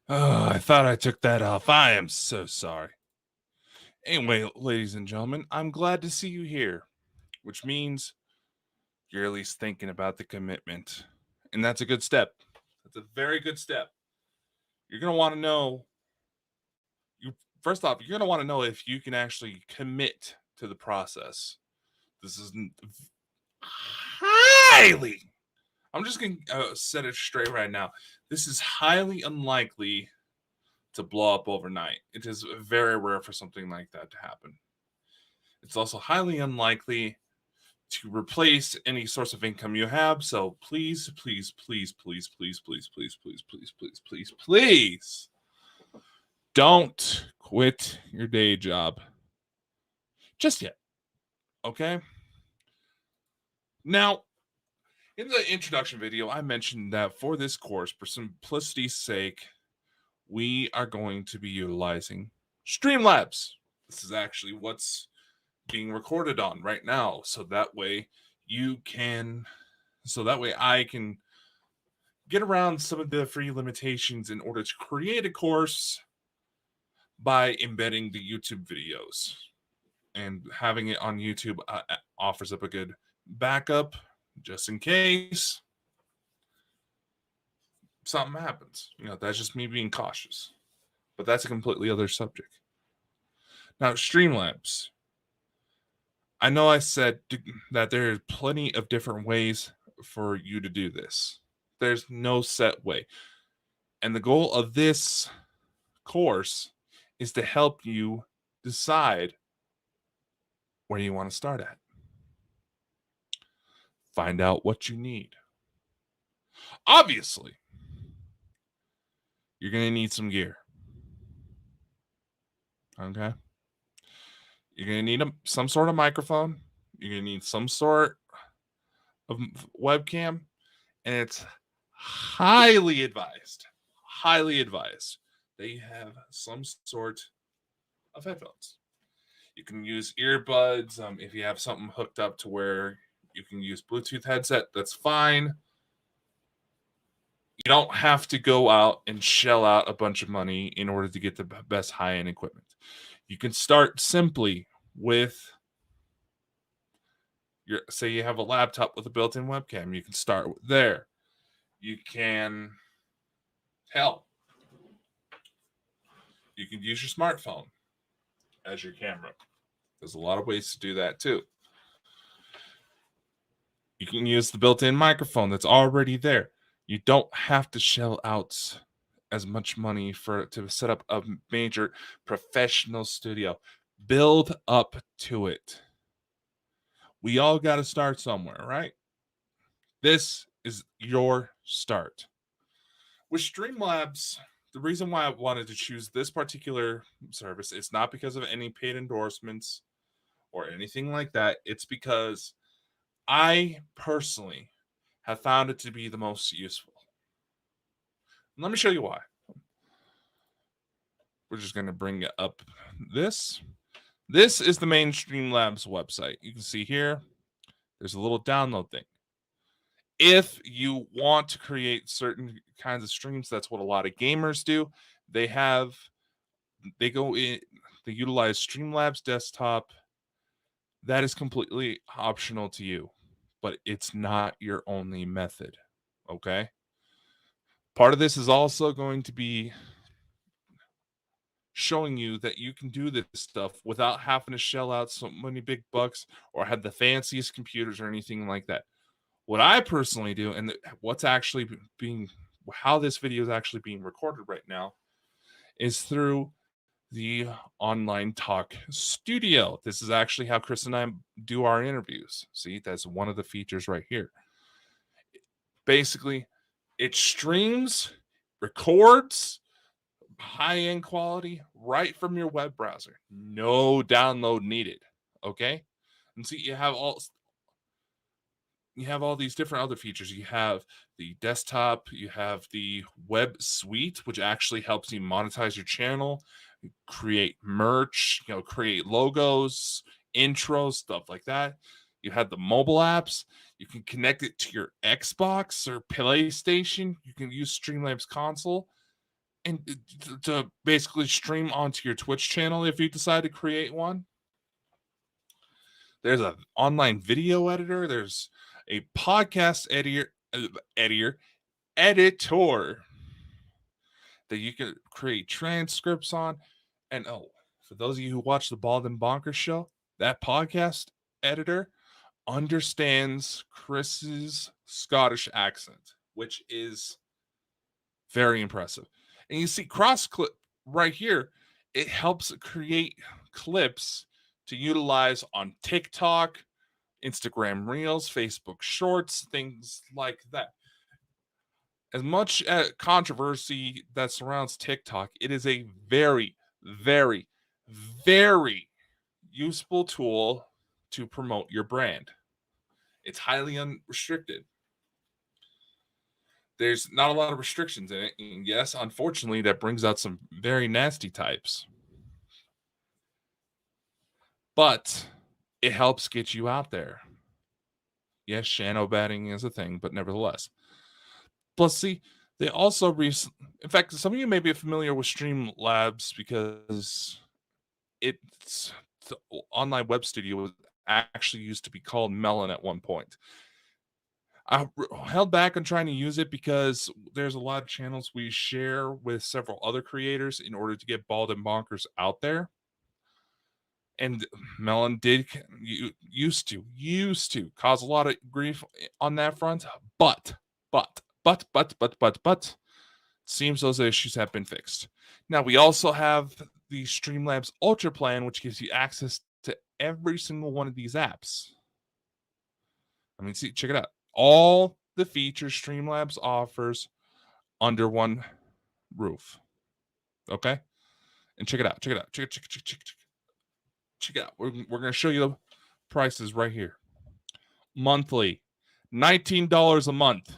Oh, I thought I took that off. I am so sorry. Anyway, ladies and gentlemen, I'm glad to see you here, which means you're at least thinking about the commitment. And that's a good step. That's a very good step. You're going to want to know you first off, you're going to want to know if you can actually commit to the process. This is highly I'm just going to set it straight right now. This is highly unlikely to blow up overnight. It is very rare for something like that to happen. It's also highly unlikely to replace any source of income you have. So please, please, please, please, please, please, please, please, please, please, please, please don't quit your day job just yet. Okay? Now, in the introduction video, I mentioned that for this course, for simplicity's sake, we are going to be utilizing Streamlabs. This is actually what's being recorded on right now. So that way I can get around some of the free limitations in order to create a course by embedding the YouTube videos. And having it on YouTube offers up a good backup just in case something happens. That's just me being cautious. But that's a completely other subject. Now, Streamlabs. I know I said that there are plenty of different ways for you to do this. There's no set way. And the goal of this course is to help you decide where you want to start at. Find out what you need. Obviously, you're going to need some gear. Okay? You're going to need some sort of microphone. You're going to need some sort of webcam. And it's highly advised that you have some sort of headphones. You can use earbuds. If you have something hooked up to where you can use Bluetooth headset, that's fine. You don't have to go out and shell out a bunch of money in order to get the best high-end equipment. You can start simply with say you have a laptop with a built-in webcam. You can start there. You can you can use your smartphone as your camera. There's a lot of ways to do that too. You can use the built-in microphone that's already there. You don't have to shell out as much money to set up a major professional studio. Build up to it. We all got to start somewhere, right? This is your start. With Streamlabs, the reason why I wanted to choose this particular service is not because of any paid endorsements or anything like that. It's because I personally have found it to be the most useful. Let me show you why. We're just going to bring up this. This is the main Streamlabs website. You can see here, there's a little download thing. If you want to create certain kinds of streams, that's what a lot of gamers do. They utilize Streamlabs desktop. That is completely optional to you, but it's not your only method. Okay? Part of this is also going to be showing you that you can do this stuff without having to shell out so many big bucks or have the fanciest computers or anything like that. What I personally do, and how this video is actually being recorded right now, is through the online talk studio. This is actually how Chris and I do our interviews. See, that's one of the features right here. Basically, it streams, records high-end quality right from your web browser. No download needed. Okay? And see, you have all these different other features. You have the desktop, you have the web suite, which actually helps you monetize your channel, create merch, create logos, intros, stuff like that. You have the mobile apps. You can connect it to your Xbox or PlayStation. You can use Streamlabs console. and to basically stream onto your Twitch channel if you decide to create one. There's an online video editor. There's a podcast editor that you can create transcripts on. And for those of you who watch the Bald and Bonkers show, that podcast editor understands Chris's Scottish accent, which is very impressive. And you see cross clip right here, it helps create clips to utilize on TikTok, Instagram Reels, Facebook Shorts, things like that. As much controversy that surrounds TikTok, it is a very, very, very useful tool to promote your brand. It's highly unrestricted. There's not a lot of restrictions in it. And yes, unfortunately, that brings out some very nasty types. But it helps get you out there. Yes, shadow batting is a thing, but nevertheless. Plus, see, they also in fact, some of you may be familiar with Streamlabs because it's the online web studio actually used to be called Melon at one point. I held back on trying to use it because there's a lot of channels we share with several other creators in order to get Bald and Bonkers out there. And Melon did used to cause a lot of grief on that front, but seems those issues have been fixed. Now we also have the Streamlabs Ultra plan, which gives you access to every single one of these apps. I mean, see, check it out. All the features Streamlabs offers under one roof. Okay? And check it out. Check it out. Check it out. We're going to show you the prices right here. Monthly, $19 a month.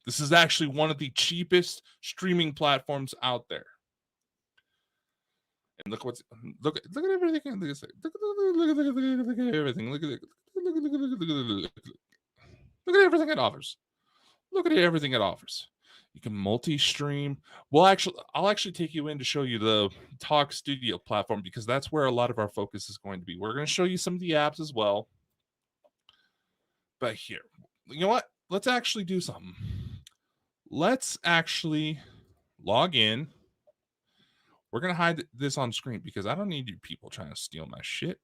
This is actually one of the cheapest streaming platforms out there. And look at everything. Look at everything. Look at everything it offers. Look at everything it offers. You can multi-stream. I'll actually take you in to show you the Talk Studio platform because that's where a lot of our focus is going to be. We're going to show you some of the apps as well. But here, you know what? Let's actually do something. Let's actually log in. We're going to hide this on screen because I don't need you people trying to steal my shit.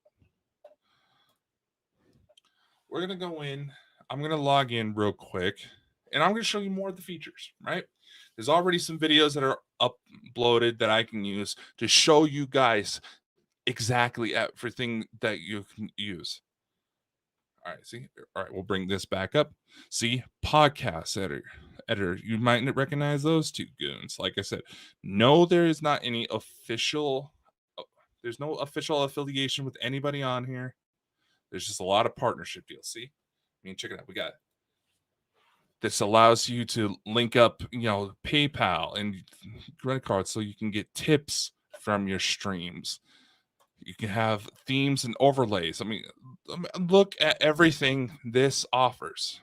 We're going to go in. I'm going to log in real quick. And I'm going to show you more of the features, right? There's already some videos that are uploaded that I can use to show you guys exactly everything that you can use. All right, see? All right, we'll bring this back up. See, podcast editor. You might recognize those two goons. Like I said, no, there is not any official, there's no official affiliation with anybody on here. There's just a lot of partnership deals. See? I mean, check it out. We got this allows you to link up, PayPal and credit cards so you can get tips from your streams. You can have themes and overlays. I mean, look at everything this offers.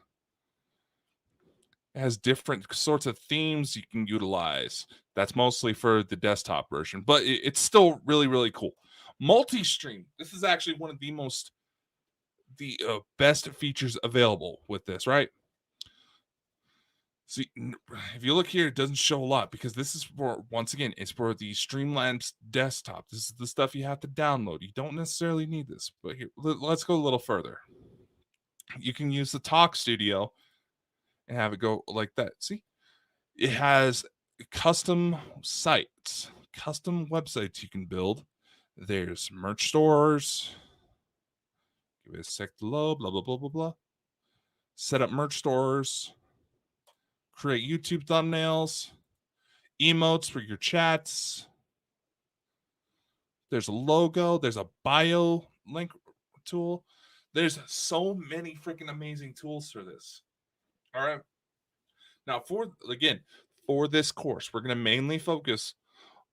It has different sorts of themes you can utilize. That's mostly for the desktop version, but it's still really, really cool. Multi-stream. This is actually one of the best features available with this, right? See, if you look here, it doesn't show a lot because this is for, once again, it's for the Streamlabs desktop. This is the stuff you have to download. You don't necessarily need this, but here, let's go a little further. You can use the Talk Studio and have it go like that. See, it has custom sites, custom websites you can build. There's merch stores. Give it a sec to load, blah, blah, blah, blah, blah. Set up merch stores. Create YouTube thumbnails, emotes for your chats. There's a logo. There's a bio link tool. There's so many freaking amazing tools for this. All right. Now, for this course, we're going to mainly focus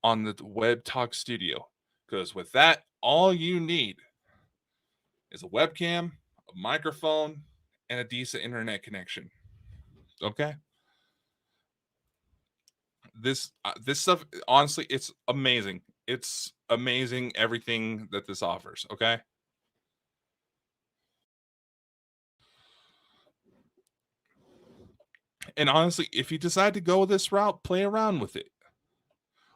on the Web Talk Studio because with that, all you need is a webcam, a microphone, and a decent internet connection. Okay. this stuff, honestly, it's amazing. It's amazing everything that this offers. Okay. And honestly, if you decide to go this route, play around with it.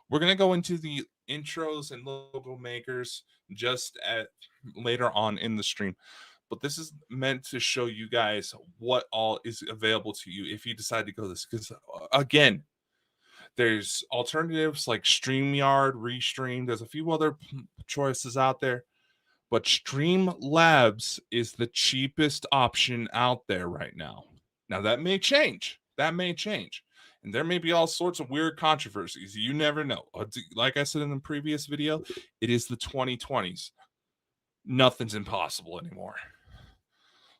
We're gonna go into the intros and logo makers just at later on in the stream. But this is meant to show you guys what all is available to you if you decide to go this. Because again, there's alternatives like StreamYard, Restream. There's a few other choices out there, but Streamlabs is the cheapest option out there right now. Now that may change. That may change. And there may be all sorts of weird controversies. You never know. Like I said in the previous video, it is the 2020s. Nothing's impossible anymore.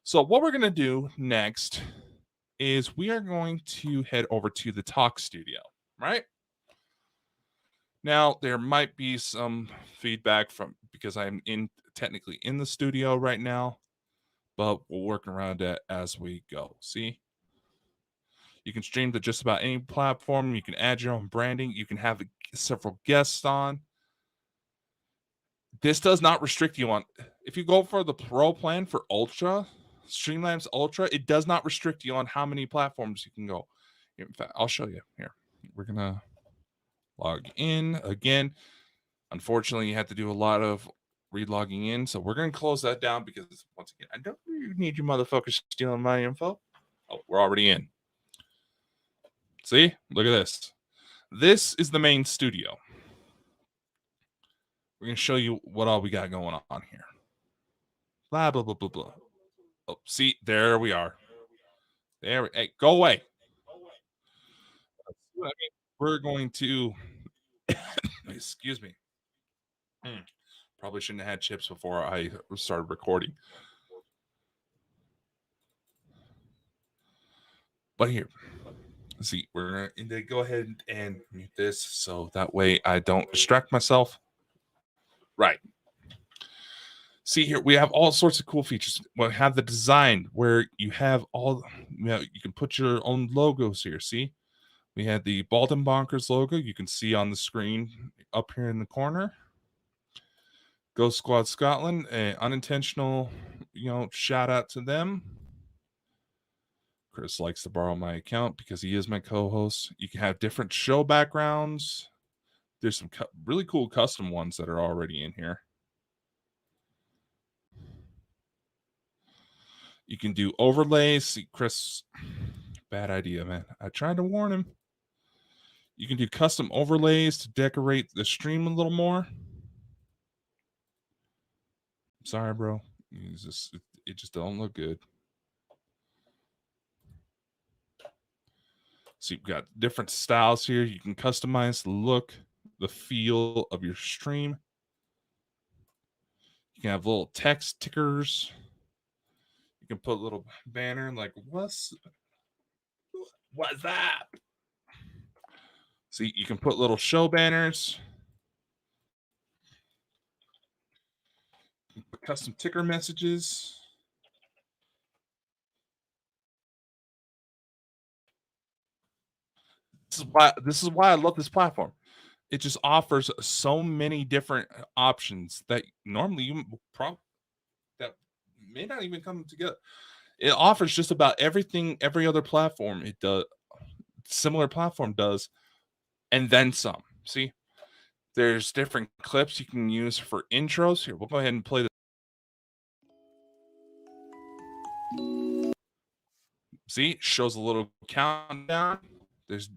So what we're going to do next is we are going to head over to the Talk Studio, right? Now, there might be some feedback from because I'm technically in the studio right now, but we'll work around it as we go. See? You can stream to just about any platform. You can add your own branding. You can have several guests on. This does not restrict you on. If you go for the Pro plan for Ultra, Streamlabs Ultra, it does not restrict you on how many platforms you can go. In fact, I'll show you here. We're going to log in again. Unfortunately, you have to do a lot of re-logging in. So we're going to close that down because, once again, I don't need you motherfuckers stealing my info. Oh, we're already in. See? Look at this. This is the main studio. We're going to show you what all we got going on here. Blah, blah, blah, blah, blah. Oh, see? There we are. There. Hey, go away. We're going to... Excuse me. Probably shouldn't have had chips before I started recording. But here, see, we're going to go ahead and mute this so that way I don't distract myself. Right. See here, we have all sorts of cool features. We have the design where you have all, you can put your own logos here. See, we had the Bald and Bonkers logo. You can see on the screen up here in the corner. Ghost Squad Scotland, unintentional, shout out to them. Chris likes to borrow my account because he is my co-host. You can have different show backgrounds. There's some really cool custom ones that are already in here. You can do overlays. See, Chris, bad idea, man. I tried to warn him. You can do custom overlays to decorate the stream a little more. Sorry, bro. It just don't look good. So you've got different styles here. You can customize the look, the feel of your stream. You can have little text tickers. You can put a little banner like, what's that? See, you can put little show banners. Put custom ticker messages. This is why I love this platform. It just offers so many different options that normally you that may not even come together. It offers just about everything every other platform it does, similar platform does, and then some. See, there's different clips you can use for intros. Here, we'll go ahead and play this. See, shows a little countdown. There's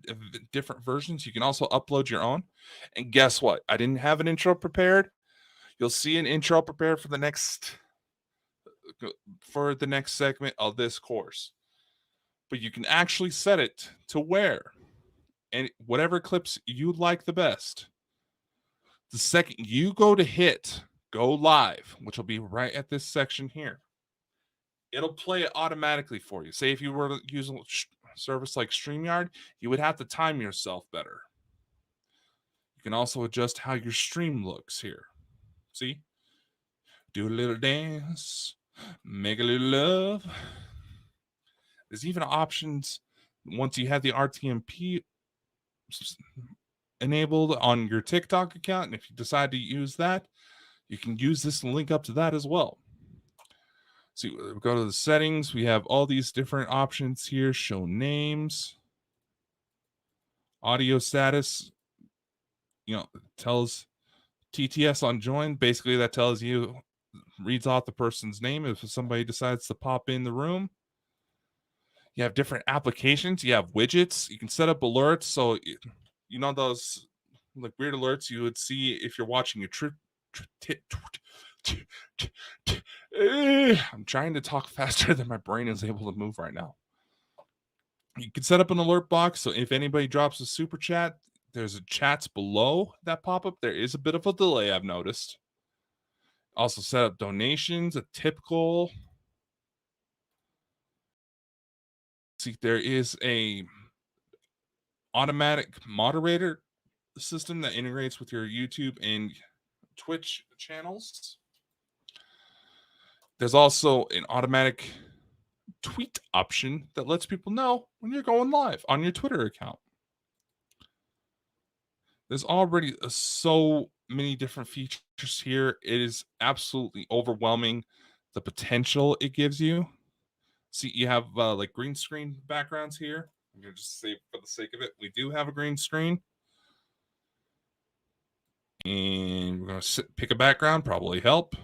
different versions. You can also upload your own. And guess what? I didn't have an intro prepared. You'll see an intro prepared for the next segment of this course. But you can actually set it to where and whatever clips you like the best. The second you go to hit go live, which will be right at this section here, it'll play it automatically for you. Say if you were to use a service like StreamYard, you would have to time yourself better. You can also adjust how your stream looks here. See? Do a little dance, make a little love. There's even options once you have the RTMP enabled on your TikTok account. And if you decide to use that, you can use this link up to that as well. So we go to the settings. We have all these different options here. Show names, audio status, tells TTS on join. Basically, that tells you, reads off the person's name if somebody decides to pop in the room. You have different applications. You have widgets. You can set up alerts. So, those like weird alerts you would see if you're watching I'm trying to talk faster than my brain is able to move right now. You can set up an alert box. So if anybody drops a super chat, there's a chats below that pop up. There is a bit of a delay, I've noticed. Also set up donations, a tip goal. See, there is a automatic moderator system that integrates with your YouTube and Twitch channels. There's also an automatic tweet option that lets people know when you're going live on your Twitter account. There's already so many different features here. It is absolutely overwhelming, the potential it gives you. See, you have like green screen backgrounds here. I'm going to just say for the sake of it, we do have a green screen. And we're going to pick a background, probably help.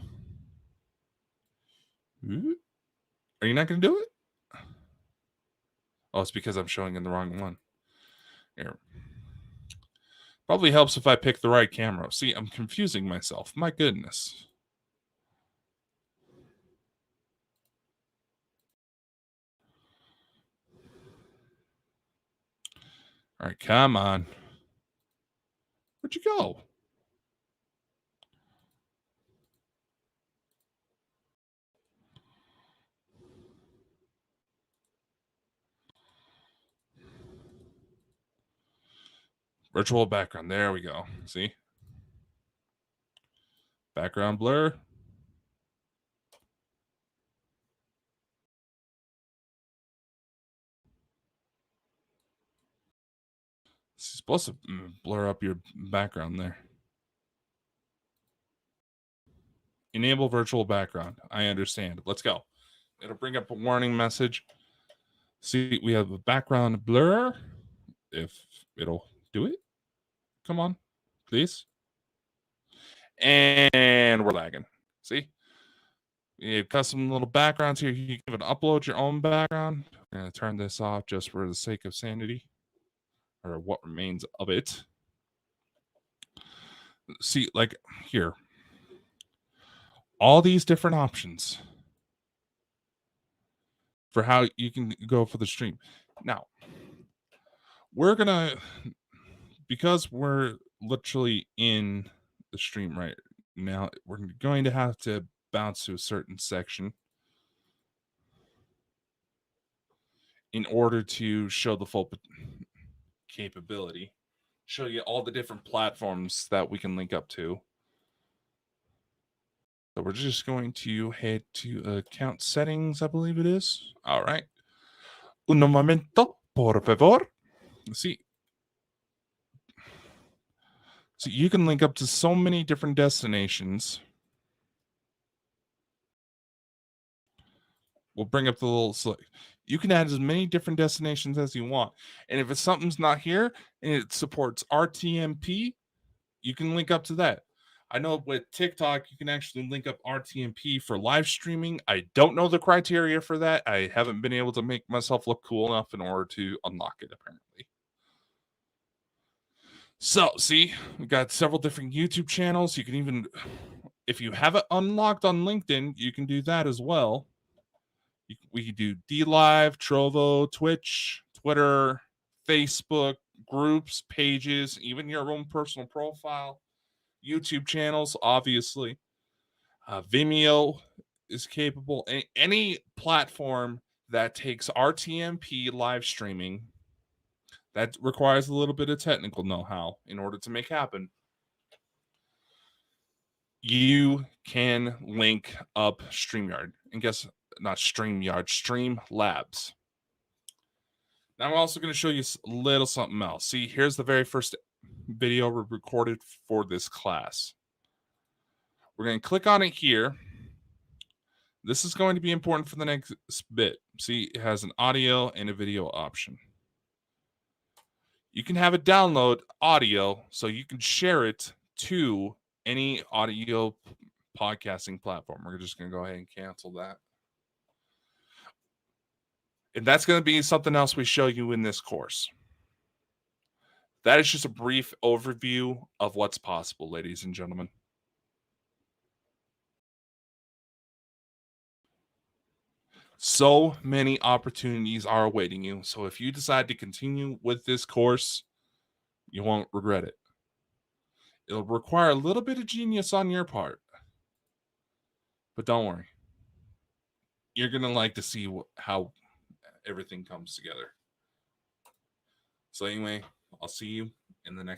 Are you not going to do it? Oh, it's because I'm showing in the wrong one. Here. Probably helps if I pick the right camera. See, I'm confusing myself. My goodness. All right, come on. Where'd you go? Virtual background. There we go. See? Background blur. It's supposed to blur up your background there. Enable virtual background. I understand. Let's go. It'll bring up a warning message. See, we have a background blur. If it'll do it. Come on, please. And we're lagging. See? You have custom little backgrounds here. You can even upload your own background. I'm going to turn this off just for the sake of sanity, or what remains of it. See, like here, all these different options for how you can go for the stream. Now, we're going to, because we're literally in the stream right now, we're going to have to bounce to a certain section in order to show the full capability, show you all the different platforms that we can link up to. So we're just going to head to account settings, I believe it is. All right. Un momento, por favor. See, so you can link up to so many different destinations. We'll bring up the little select. You can add as many different destinations as you want. And if it's something's not here and it supports RTMP, you can link up to that. I know with TikTok, you can actually link up RTMP for live streaming. I don't know the criteria for that. I haven't been able to make myself look cool enough in order to unlock it, apparently. So, see, we got several different YouTube channels. You can even, if you have it unlocked on LinkedIn, you can do that as well. We can do DLive, Trovo, Twitch, Twitter, Facebook, groups, pages, even your own personal profile, YouTube channels, obviously. Vimeo is capable. Any platform that takes RTMP live streaming, that requires a little bit of technical know-how in order to make happen. You can link up StreamYard. And guess not StreamYard, Streamlabs. Now I'm also going to show you a little something else. See, here's the very first video we recorded for this class. We're going to click on it here. This is going to be important for the next bit. See, it has an audio and a video option. You can have it download audio so you can share it to any audio podcasting platform. We're just going to go ahead and cancel that. And that's going to be something else we show you in this course. That is just a brief overview of what's possible, ladies and gentlemen. So many opportunities are awaiting you. So if you decide to continue with this course, you won't regret it. It'll require a little bit of genius on your part. But don't worry. You're going to like to see how everything comes together. So anyway, I'll see you in the next